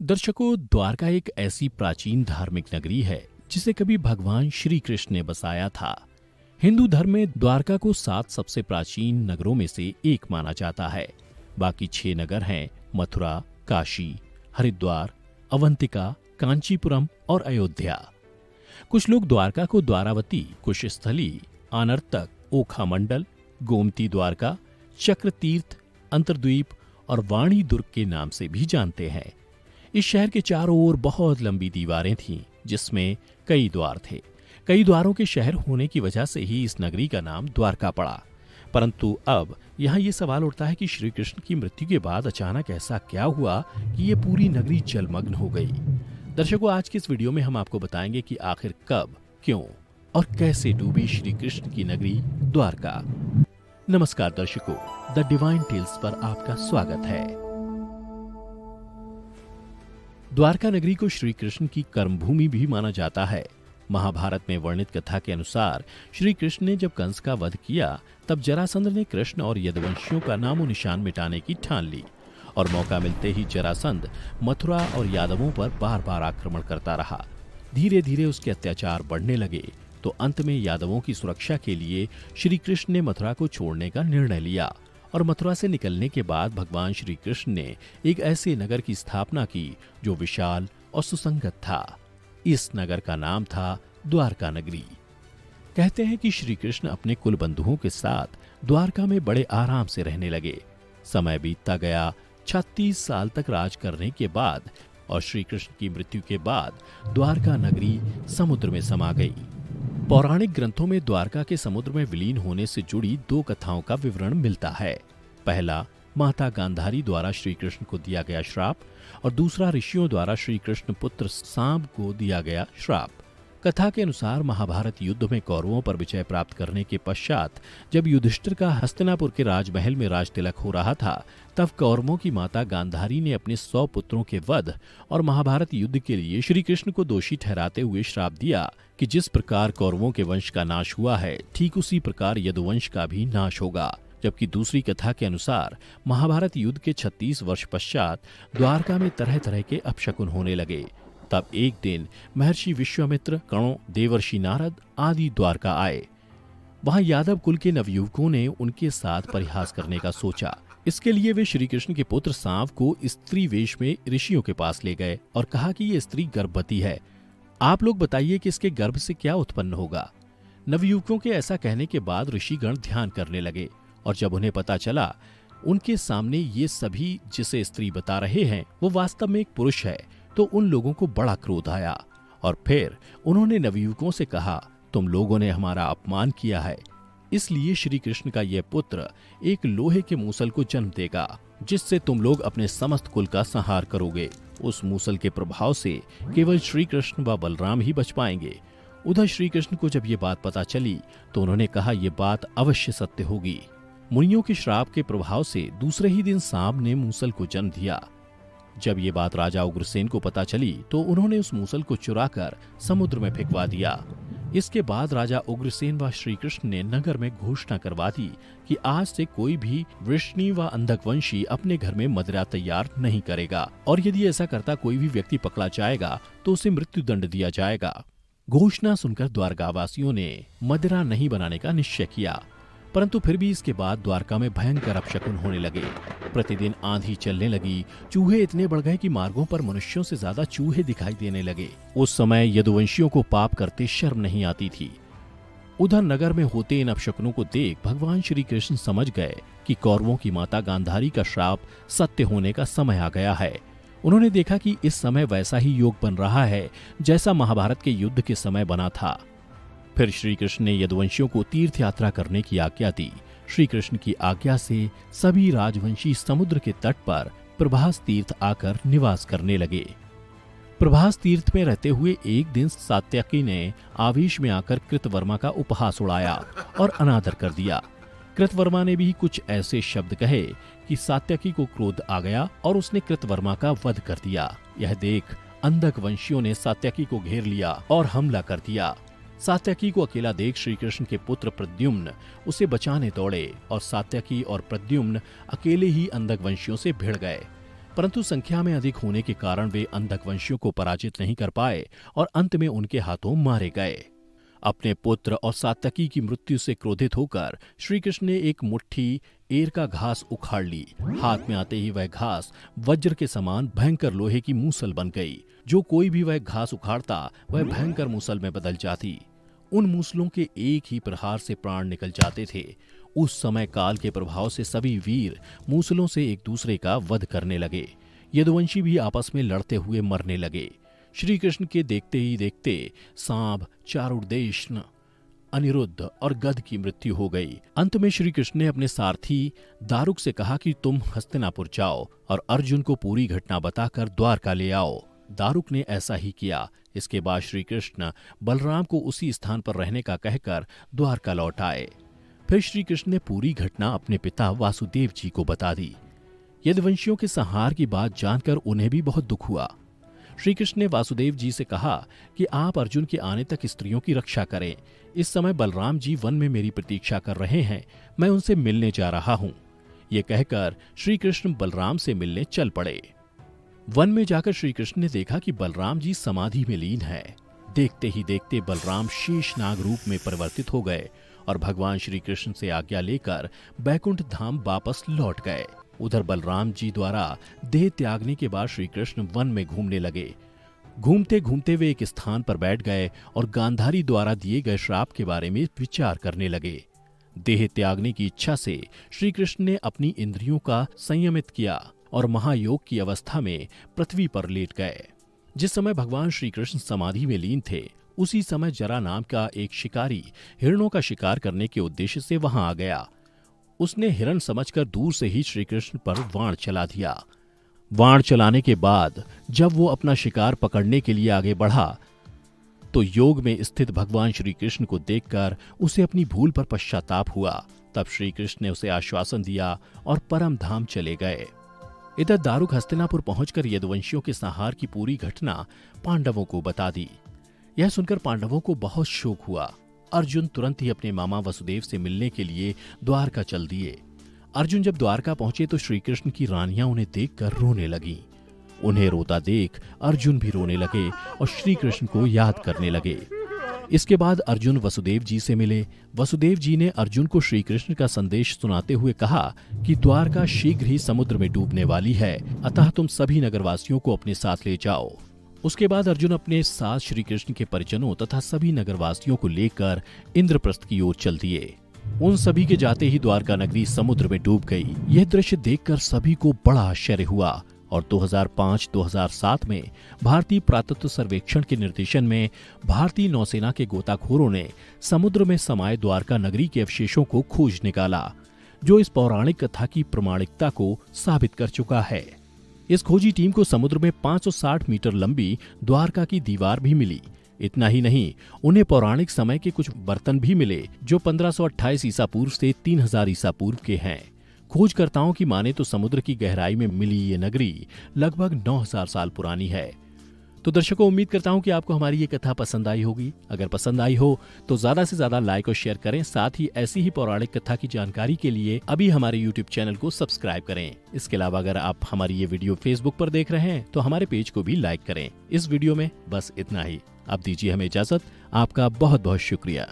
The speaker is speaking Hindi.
दर्शकों, द्वारका एक ऐसी प्राचीन धार्मिक नगरी है जिसे कभी भगवान श्री कृष्ण ने बसाया था। हिंदू धर्म में द्वारका को 7 सबसे प्राचीन नगरों में से एक माना जाता है। बाकी 6 नगर हैं मथुरा, काशी, हरिद्वार, अवंतिका, कांचीपुरम और अयोध्या। कुछ लोग द्वारका को द्वारावती, कुशस्थली, आनर्तक, ओखा मंडल, गोमती द्वारका, चक्र तीर्थ, अंतर्द्वीप और वाणी दुर्ग के नाम से भी जानते हैं। इस शहर के चारों ओर बहुत लंबी दीवारें थीं, जिसमें कई द्वार थे। कई द्वारों के शहर होने की वजह से ही इस नगरी का नाम द्वारका पड़ा। परंतु अब यहाँ ये सवाल उठता है कि श्री कृष्ण की मृत्यु के बाद अचानक ऐसा क्या हुआ कि ये पूरी नगरी जलमग्न हो गई। दर्शकों, आज की इस वीडियो में हम आपको बताएंगे कि आखिर कब, क्यों और कैसे डूबी श्री कृष्ण की नगरी द्वारका। नमस्कार दर्शकों, द डिवाइन टेल्स पर आपका स्वागत है। द्वारका नगरी को श्री कृष्ण की कर्मभूमि भी माना जाता है। महाभारत में वर्णित कथा के अनुसार श्री कृष्ण ने जब कंस का वध किया, तब जरासंध ने कृष्ण और यदुवंशियों का नामो निशान मिटाने की ठान ली और मौका मिलते ही जरासंध मथुरा और यादवों पर बार बार आक्रमण करता रहा। धीरे धीरे उसके अत्याचार बढ़ने लगे तो अंत में यादवों की सुरक्षा के लिए श्री कृष्ण ने मथुरा को छोड़ने का निर्णय लिया और मथुरा से निकलने के बाद भगवान श्री कृष्ण ने एक ऐसे नगर की स्थापना की जो विशाल और सुसंगत था। इस नगर का नाम था द्वारका नगरी। कहते हैं कि श्री कृष्ण अपने कुल बंधुओं के साथ द्वारका में बड़े आराम से रहने लगे। समय बीतता गया। 36 साल तक राज करने के बाद और श्री कृष्ण की मृत्यु के बाद द्वारका नगरी समुद्र में समा गई। पौराणिक ग्रंथों में द्वारका के समुद्र में विलीन होने से जुड़ी 2 कथाओं का विवरण मिलता है। पहला, माता गांधारी द्वारा श्री कृष्ण को दिया गया श्राप और दूसरा ऋषियों द्वारा श्री कृष्ण पुत्र सांब को दिया गया श्राप। कथा के अनुसार महाभारत युद्ध में कौरवों पर विजय प्राप्त करने के पश्चात जब युधिष्ठिर का हस्तिनापुर के राजमहल में राज तिलक हो रहा था, तब कौरवों की माता गांधारी ने अपने 100 पुत्रों के वध और महाभारत युद्ध के लिए श्री कृष्ण को दोषी ठहराते हुए श्राप दिया कि जिस प्रकार कौरवों के वंश का नाश हुआ है, ठीक उसी प्रकार यदुवंश का भी नाश होगा। जबकि दूसरी कथा के अनुसार महाभारत युद्ध के 36 वर्ष पश्चात द्वारका में तरह तरह के अपशकुन होने लगे। तब एक दिन महर्षि विश्वामित्र, कणों, देवर्षि नारद आदि द्वारका आए। वहां यादव कुल के नवयुवकों ने उनके साथ परिहास करने का सोचा। इसके लिए वे श्री कृष्ण के पुत्र सांव को स्त्री वेश में ऋषियों के पास ले गए और कहा कि ये स्त्री गर्भवती है। आप लोग बताइए कि इसके गर्भ से क्या उत्पन्न होगा। नवयुवकों के ऐसा कहने के बाद ऋषिगण ध्यान करने लगे और जब उन्हें पता चला उनके सामने ये सभी जिसे स्त्री बता रहे हैं वो वास्तव में एक पुरुष है, तो उन लोगों को बड़ा क्रोध आया और फिर उन्होंने नवयुवकों से कहा, तुम लोगों ने हमारा अपमान किया है, इसलिए श्री कृष्ण का यह पुत्र एक लोहे के मूसल को जन्म देगा, जिससे तुम लोग अपने समस्त कुल का संहार करोगे। उस मूसल के प्रभाव से केवल श्री कृष्ण व बलराम ही बच पाएंगे। उधर श्री कृष्ण को जब ये बात पता चली तो उन्होंने कहा, यह बात अवश्य सत्य होगी। मुनियों के श्राप के प्रभाव से दूसरे ही दिन सांब ने मूसल को जन्म दिया। जब ये बात राजा उग्रसेन को पता चली तो उन्होंने उस मूसल को चुराकर समुद्र में फेंकवा दिया। इसके बाद राजा उग्रसेन व श्री कृष्ण ने नगर में घोषणा करवा दी कि आज से कोई भी वृष्णि व अंधकवंशी अपने घर में मदिरा तैयार नहीं करेगा और यदि ऐसा करता कोई भी व्यक्ति पकड़ा जाएगा तो उसे मृत्यु दंड दिया जाएगा। घोषणा सुनकर द्वारकावासियों ने मदिरा नहीं बनाने का निश्चय किया, परंतु फिर भी इसके बाद द्वारका में भयंकर अपशकुन होने लगे। प्रतिदिन आंधी चलने लगी, चूहे इतने बढ़ गए कि मार्गों पर मनुष्यों से ज्यादा चूहे दिखाई देने लगे। उस समय यदुवंशियों को पाप करते शर्म नहीं आती थी। उधर नगर में होते इन अपशकुनों को देख भगवान श्री कृष्ण समझ गए कि कौरवों की माता गांधारी का श्राप सत्य होने का समय आ गया है। उन्होंने देखा कि इस समय वैसा ही योग बन रहा है जैसा महाभारत के युद्ध के समय बना था। फिर श्री कृष्ण ने यदुवंशियों को तीर्थ यात्रा करने की आज्ञा दी। श्री कृष्ण की आज्ञा से सभी राजवंशी समुद्र के तट पर प्रभास तीर्थ आकर निवास करने लगे। प्रभास तीर्थ में रहते हुए एक दिन सात्यकी ने आवेश में आकर कृतवर्मा का उपहास उड़ाया और अनादर कर दिया। कृतवर्मा ने भी कुछ ऐसे शब्द कहे कि सात्यकी को क्रोध आ गया और उसने कृतवर्मा का वध कर दिया। यह देख अंधक वंशियों ने सात्यकी को घेर लिया और हमला कर दिया। सात्यकी को अकेला देख श्री कृष्ण के पुत्र प्रद्युम्न उसे बचाने दौड़े और सात्यकी और प्रद्युम्न अकेले ही अंधक वंशियों से भिड़ गए। परंतु संख्या में अधिक होने के कारण वे अंधक वंशियों को पराजित नहीं कर पाए और अंत में उनके हाथों मारे गए। अपने पुत्र और सात्यकी की मृत्यु से क्रोधित होकर श्री कृष्ण ने एक मुट्ठी एर का घास उखाड़ ली। हाथ में आते ही वह घास वज्र के समान भयंकर लोहे की मूसल बन गई। जो कोई भी वह घास उखाड़ता वह भयंकर मूसल में बदल जाती। उन मूसलों के एक ही प्रहार से प्राण निकल जाते थे। उस समय काल के प्रभाव से सभी वीर मूसलों से एक दूसरे का वध करने लगे। यदुवंशी भी आपस में लड़ते हुए मरने लगे। श्री कृष्ण के देखते ही देखते सांब, चारुदेशन, अनिरुद्ध और गध की मृत्यु हो गई। अंत में श्री कृष्ण ने अपने सारथी दारुक से कहा कि तुम हस्तिनापुर जाओ और अर्जुन को पूरी घटना बताकर द्वारका ले आओ। दारुक ने ऐसा ही किया। इसके बाद श्री कृष्ण बलराम को उसी स्थान पर रहने का कहकर द्वारका लौट आए। फिर श्री कृष्ण ने पूरी घटना अपने पिता वासुदेव जी को बता दी। यदुवंशियों के संहार की बात जानकर उन्हें भी बहुत दुख हुआ। श्री कृष्ण ने वासुदेव जी से कहा कि आप अर्जुन के आने तक स्त्रियों की रक्षा करें। इस समय बलराम जी वन में मेरी प्रतीक्षा कर रहे हैं, मैं उनसे मिलने जा रहा हूं। ये कहकर श्री कृष्ण बलराम से मिलने चल पड़े। वन में जाकर श्री कृष्ण ने देखा कि बलराम जी समाधि में लीन है। देखते ही देखते बलराम शेषनाग रूप में परिवर्तित हो गए और भगवान श्री कृष्ण से आज्ञा लेकर बैकुंठ धाम वापस लौट गए। उधर बलराम जी द्वारा देह त्यागने के बाद श्री कृष्ण वन में घूमने लगे। घूमते घूमते वे एक स्थान पर बैठ गए और गांधारी द्वारा दिए गए श्राप के बारे में विचार करने लगे। देह त्यागने की इच्छा से श्री कृष्ण ने अपनी इंद्रियों का संयमित किया और महायोग की अवस्था में पृथ्वी पर लेट गए। जिस समय भगवान श्री कृष्ण समाधि में लीन थे, उसी समय जरा नाम का एक शिकारी हिरणों का शिकार करने के उद्देश्य से वहां आ गया। उसने हिरण समझकर दूर से ही श्री कृष्ण पर वाण चला दिया। वाण चलाने के बाद जब वो अपना शिकार पकड़ने के लिए आगे बढ़ा तो योग में स्थित भगवान श्री कृष्ण को देखकर उसे अपनी भूल पर पश्चाताप हुआ। तब श्री कृष्ण ने उसे आश्वासन दिया और परम धाम चले गए। इधर दारुक हस्तिनापुर पहुंचकर यदुवंशियों के संहार की पूरी घटना पांडवों को बता दी। यह सुनकर पांडवों को बहुत शोक हुआ। अर्जुन तुरंत ही अपने मामा वसुदेव से मिलने के लिए द्वारका चल दिए। अर्जुन जब द्वारका पहुंचे तो श्री कृष्ण की रानियां उन्हें देखकर रोने लगीं। उन्हें रोता देख अर्जुन भी रोने लगे और श्री कृष्ण को याद करने लगे। इसके बाद अर्जुन वसुदेव जी से मिले। वसुदेव जी ने अर्जुन को श्री कृष्ण का संदेश सुनाते हुए कहा कि द्वारका शीघ्र ही समुद्र में डूबने वाली है, अतः तुम सभी नगरवासियों को अपने साथ ले जाओ। उसके बाद अर्जुन अपने साथ श्री कृष्ण के परिजनों तथा सभी नगरवासियों को लेकर इंद्रप्रस्थ की ओर चल दिए। उन सभी के जाते ही द्वारका नगरी समुद्र में डूब गई। यह दृश्य देखकर सभी को बड़ा आश्चर्य हुआ और 2005-2007 में भारतीय पुरातत्व सर्वेक्षण के निर्देशन में भारतीय नौसेना के गोताखोरों ने समुद्र में समाये द्वारका नगरी के अवशेषों को खोज निकाला, जो इस पौराणिक कथा की प्रामाणिकता को साबित कर चुका है। इस खोजी टीम को समुद्र में 560 मीटर लंबी द्वारका की दीवार भी मिली। इतना ही नहीं, उन्हें पौराणिक समय के कुछ बर्तन भी मिले जो 1528 ईसा पूर्व से 3000 ईसा पूर्व के हैं। खोजकर्ताओं की माने तो समुद्र की गहराई में मिली ये नगरी लगभग 9000 साल पुरानी है। तो दर्शकों, उम्मीद करता हूं कि आपको हमारी ये कथा पसंद आई होगी। अगर पसंद आई हो तो ज्यादा से ज्यादा लाइक और शेयर करें। साथ ही ऐसी ही पौराणिक कथा की जानकारी के लिए अभी हमारे YouTube चैनल को सब्सक्राइब करें। इसके अलावा अगर आप हमारी ये वीडियो फेसबुक पर देख रहे हैं तो हमारे पेज को भी लाइक करें। इस वीडियो में बस इतना ही। अब दीजिए हमें इजाजत। आपका बहुत बहुत शुक्रिया।